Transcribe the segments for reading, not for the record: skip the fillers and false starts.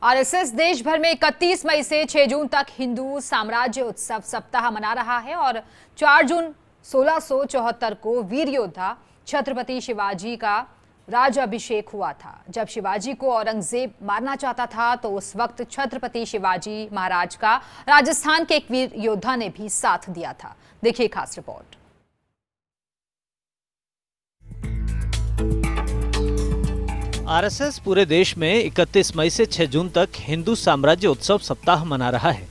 RSS देश भर में 31 मई से 6 जून तक हिंदू साम्राज्य उत्सव सप्ताह मना रहा है और 4 जून 1674 को वीर योद्धा छत्रपति शिवाजी का राज्याभिषेक हुआ था। जब शिवाजी को औरंगजेब मारना चाहता था तो उस वक्त छत्रपति शिवाजी महाराज का राजस्थान के एक वीर योद्धा ने भी साथ दिया था। देखिए खास रिपोर्ट। आरएसएस पूरे देश में 31 मई से 6 जून तक हिंदू साम्राज्य उत्सव सप्ताह मना रहा है।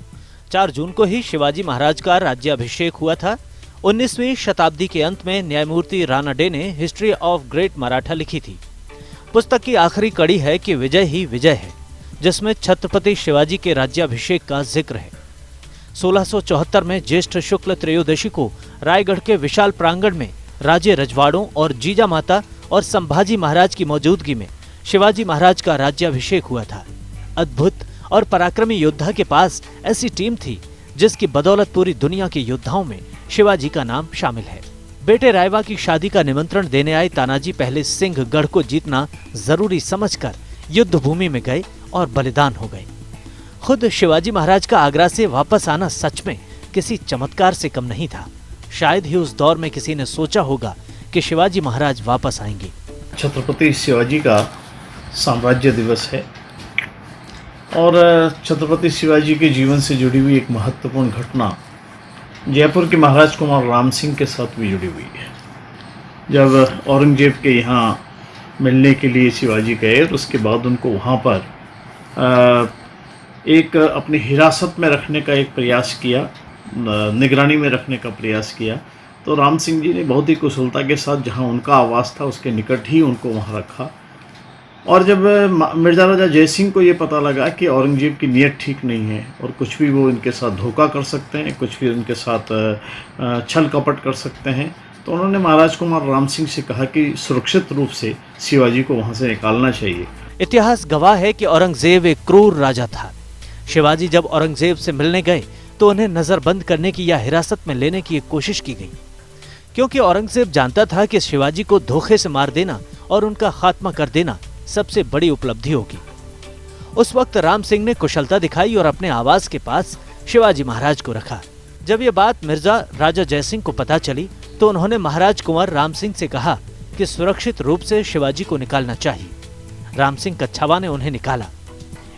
4 जून को ही शिवाजी महाराज का राज्याभिषेक हुआ था। 19वीं शताब्दी के अंत में न्यायमूर्ति रानाडे ने हिस्ट्री ऑफ ग्रेट मराठा लिखी थी। पुस्तक की आखिरी कड़ी है कि विजय ही विजय है, जिसमें छत्रपति शिवाजी के राज्याभिषेक का जिक्र है। 1674 में ज्येष्ठ शुक्ल त्रयोदशी को रायगढ़ के विशाल प्रांगण में राजे रजवाड़ों और जीजा माता और संभाजी महाराज की मौजूदगी में शिवाजी महाराज का राज्याभिषेक हुआ था। अद्भुत और पराक्रमी योद्धा के पास ऐसी टीम थी जिसकी बदौलत पूरी दुनिया के योद्धाओं में शिवाजी का नाम शामिल है। बेटे रायवा की शादी का निमंत्रण देने आए तानाजी पहले सिंहगढ़ को जीतना जरूरी समझकर युद्ध भूमि में गए और बलिदान हो गए। खुद शिवाजी महाराज का आगरा से वापस आना सच में किसी चमत्कार से कम नहीं था। शायद ही उस दौर में किसी ने सोचा होगा कि शिवाजी महाराज वापस आएंगे। छत्रपति शिवाजी का साम्राज्य दिवस है और छत्रपति शिवाजी के जीवन से जुड़ी हुई एक महत्वपूर्ण घटना जयपुर के महाराज कुमार राम सिंह के साथ भी जुड़ी हुई है। जब औरंगजेब के यहाँ मिलने के लिए शिवाजी गए और उसके बाद उनको वहाँ पर एक अपनी हिरासत में रखने का एक प्रयास किया, निगरानी में रखने का प्रयास किया, तो राम सिंह जी ने बहुत ही कुशलता के साथ जहाँ उनका आवास था उसके निकट ही उनको वहाँ रखा। और जब मिर्ज़ा राजा जयसिंह को ये पता लगा कि औरंगजेब की नीयत ठीक नहीं है और कुछ भी वो इनके साथ धोखा कर सकते हैं, कुछ भी उनके साथ छल कपट कर सकते हैं, तो उन्होंने महाराज कुमार राम सिंह से कहा कि सुरक्षित रूप से शिवाजी को वहाँ से निकालना चाहिए। इतिहास गवाह है कि औरंगजेब एक क्रूर राजा था। शिवाजी जब औरंगजेब से मिलने गए तो उन्हें नजरबंद करने की या हिरासत में लेने की एक कोशिश की गई, क्योंकि औरंगजेब जानता था कि शिवाजी को धोखे से मार देना और उनका खात्मा कर देना सबसे बड़ी उपलब्धि होगी। उस वक्त राम सिंह ने कुशलता दिखाई और अपने आवास के पास शिवाजी महाराज को रखा। जब ये बात मिर्जा राजा जयसिंह को पता चली तो उन्होंने महाराज कुंवर राम सिंह से कहा कि सुरक्षित रूप से शिवाजी को निकालना चाहिए। राम सिंह कच्छावा ने उन्हें निकाला।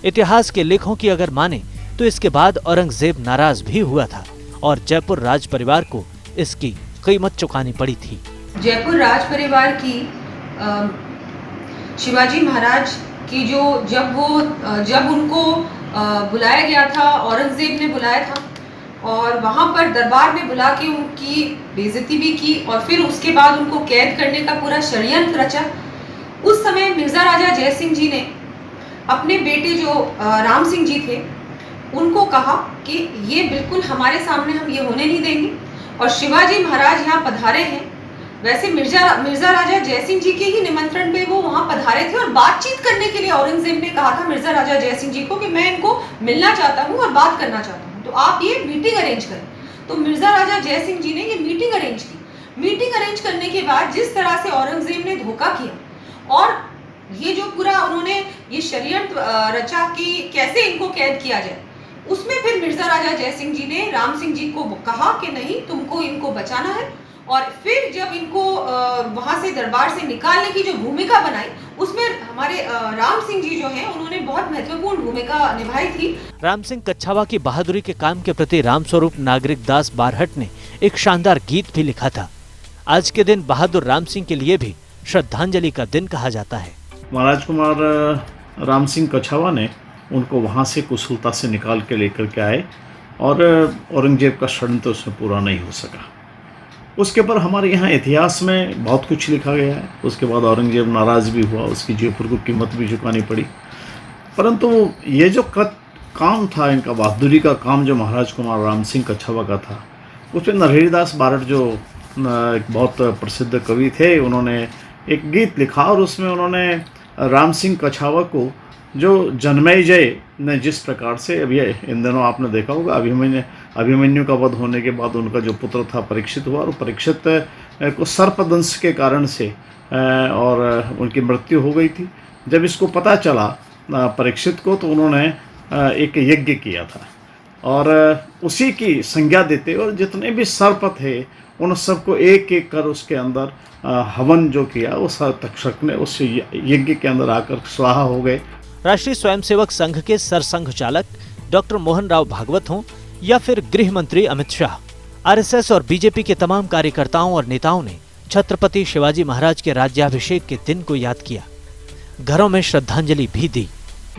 इतिहास के लेखों की अगर माने तो इसके बाद औरंगजेब नाराज भी हुआ था और जयपुर राज परिवार को इसकी कीमत चुकानी पड़ी थी। जयपुर राज परिवार की शिवाजी महाराज की जब उनको बुलाया गया था, औरंगजेब ने बुलाया था और वहां पर दरबार में बुला के उनकी बेइज्जती भी की और फिर उसके बाद उनको कैद करने का पूरा षड्यंत्र रचा। उस समय मिर्जा राजा जयसिंह जी ने अपने बेटे जो राम सिंह जी थे उनको कहा कि ये बिल्कुल हमारे सामने हम ये होने नहीं देंगे और शिवाजी महाराज यहाँ पधारे हैं। वैसे मिर्जा राजा जयसिंह जी के ही निमंत्रण पे वो वहाँ पधारे थे और बातचीत करने के लिए औरंगजेब ने कहा था मिर्जा राजा जयसिंह जी को कि मैं इनको मिलना चाहता हूँ और बात करना चाहता हूँ, तो आप ये मीटिंग अरेंज करें। तो मिर्जा राजा जयसिंह जी ने ये मीटिंग अरेंज की। मीटिंग अरेंज करने के बाद जिस तरह से औरंगजेब ने धोखा किया और ये जो पूरा उन्होंने ये षड्यंत्र रचा कि कैसे इनको कैद किया जाए, उसमें फिर मिर्जा राजा जयसिंह जी ने राम सिंह जी को कहा कि नहीं, तुमको इनको बचाना है। और फिर जब इनको वहां से दरबार से निकालने की जो भूमिका बनाई उसमें हमारे राम सिंह जी जो हैं उन्होंने बहुत महत्वपूर्ण भूमिका निभाई थी। राम सिंह कच्छावा की बहादुरी के काम के प्रति रामस्वरूप नागरिक दास बारहट ने एक शानदार गीत भी लिखा था। आज के दिन बहादुर राम सिंह के लिए भी श्रद्धांजलि का दिन कहा जाता है। महाराज कुमार राम सिंह कच्छावा ने उनको वहाँ से कुशलता से निकाल के लेकर के आए और औरंगजेब का षड्यंत्र उसमें पूरा नहीं हो सका। उसके पर हमारे यहाँ इतिहास में बहुत कुछ लिखा गया है। उसके बाद औरंगजेब नाराज़ भी हुआ, उसकी जयपुर को कीमत भी चुकानी पड़ी, परंतु ये जो काम था इनका बहादुरी का काम जो महाराज कुमार राम सिंह कच्छावा का था, उसमें नरहरि दास बारहट जो एक बहुत प्रसिद्ध कवि थे, उन्होंने एक गीत लिखा और उसमें उन्होंने राम सिंह कच्छावा को जो जन्मेजय ने जिस प्रकार से अभी इन दिनों आपने देखा होगा अभिमन्यु का वध होने के बाद उनका जो पुत्र था परीक्षित हुआ और परीक्षित को सर्पदंश के कारण से और उनकी मृत्यु हो गई थी। जब इसको पता चला परीक्षित को, तो उन्होंने एक यज्ञ किया था और उसी की संज्ञा देते और जितने भी सर्प थे उन सबको एक एक कर उसके अंदर हवन जो किया, वो तक्षक ने उस यज्ञ के अंदर आकर स्वाहा हो गए। राष्ट्रीय स्वयंसेवक संघ के सरसंघ चालक डॉक्टर मोहन राव भागवत हों या फिर गृह मंत्री अमित शाह, आरएसएस और बीजेपी के तमाम कार्यकर्ताओं और नेताओं ने छत्रपति शिवाजी महाराज के राज्याभिषेक के दिन को याद किया, घरों में श्रद्धांजलि भी दी।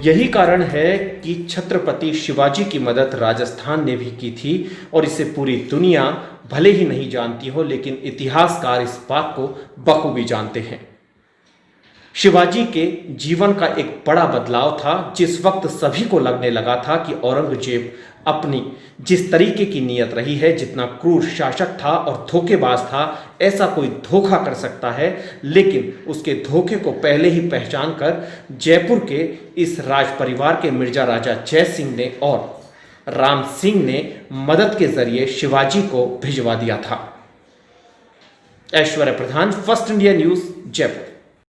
यही कारण है कि छत्रपति शिवाजी की मदद राजस्थान ने भी की थी और इसे पूरी दुनिया भले ही नहीं जानती हो, लेकिन इतिहासकार इस बात को बखूबी जानते हैं। शिवाजी के जीवन का एक बड़ा बदलाव था, जिस वक्त सभी को लगने लगा था कि औरंगजेब अपनी जिस तरीके की नीयत रही है, जितना क्रूर शासक था और धोखेबाज था, ऐसा कोई धोखा कर सकता है, लेकिन उसके धोखे को पहले ही पहचान कर जयपुर के इस राज परिवार के मिर्जा राजा जय सिंह ने और राम सिंह ने मदद के जरिए शिवाजी को भिजवा दिया था। ऐश्वर्य प्रधान, फर्स्ट इंडिया न्यूज, जयपुर।